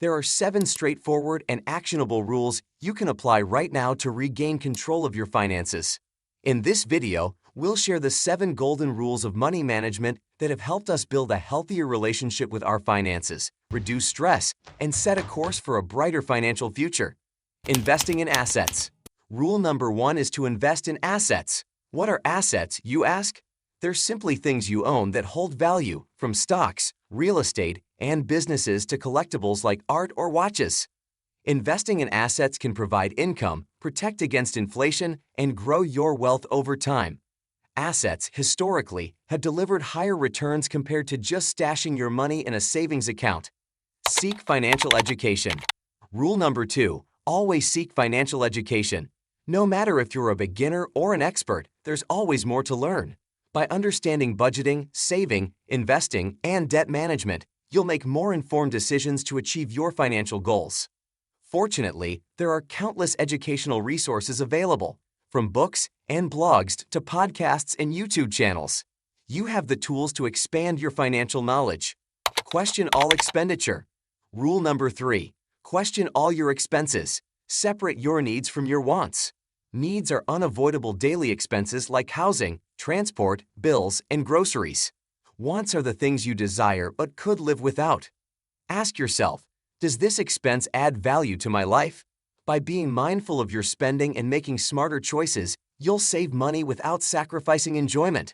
There are 7 straightforward and actionable rules you can apply right now to regain control of your finances. In this video, we'll share the 7 golden rules of money management that have helped us build a healthier relationship with our finances, reduce stress, and set a course for a brighter financial future. Investing in assets. Rule number 1 is to invest in assets. What are assets, you ask? They're simply things you own that hold value, from stocks, real estate, and businesses to collectibles like art or watches. Investing in assets can provide income, protect against inflation, and grow your wealth over time. Assets, historically, have delivered higher returns compared to just stashing your money in a savings account. Seek financial education. Rule number 2, always seek financial education. No matter if you're a beginner or an expert, there's always more to learn. By understanding budgeting, saving, investing, and debt management, you'll make more informed decisions to achieve your financial goals. Fortunately, there are countless educational resources available, from books and blogs to podcasts and YouTube channels. You have the tools to expand your financial knowledge. Question all expenditure. Rule number 3, question all your expenses. Separate your needs from your wants. Needs are unavoidable daily expenses like housing, transport, bills, and groceries. Wants are the things you desire but could live without. Ask yourself, does this expense add value to my life? By being mindful of your spending and making smarter choices, you'll save money without sacrificing enjoyment.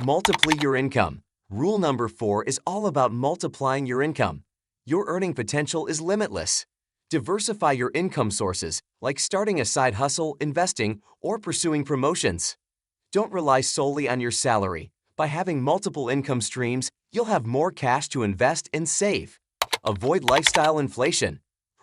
Multiply your income. Rule number 4 is all about multiplying your income. Your earning potential is limitless. Diversify your income sources, like starting a side hustle, investing, or pursuing promotions. Don't rely solely on your salary. By having multiple income streams, you'll have more cash to invest and save. Avoid lifestyle inflation.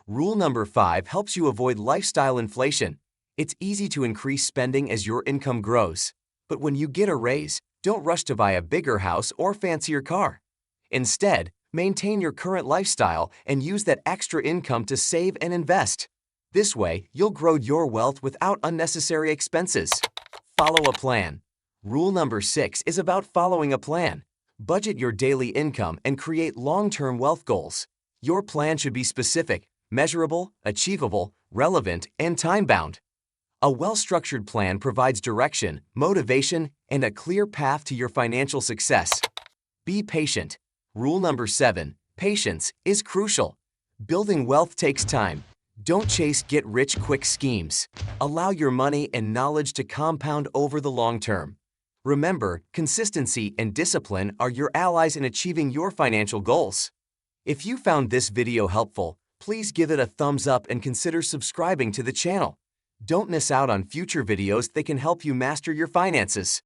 Rule number 5 helps you avoid lifestyle inflation. It's easy to increase spending as your income grows. But when you get a raise, don't rush to buy a bigger house or fancier car. Instead, maintain your current lifestyle and use that extra income to save and invest. This way, you'll grow your wealth without unnecessary expenses. Follow a plan. Rule number 6 is about following a plan. Budget your daily income and create long-term wealth goals. Your plan should be specific, measurable, achievable, relevant, and time-bound. A well-structured plan provides direction, motivation, and a clear path to your financial success. Be patient. Rule number 7, patience is crucial. Building wealth takes time. Don't chase get-rich-quick schemes. Allow your money and knowledge to compound over the long term. Remember, consistency and discipline are your allies in achieving your financial goals. If you found this video helpful, please give it a thumbs up and consider subscribing to the channel. Don't miss out on future videos that can help you master your finances.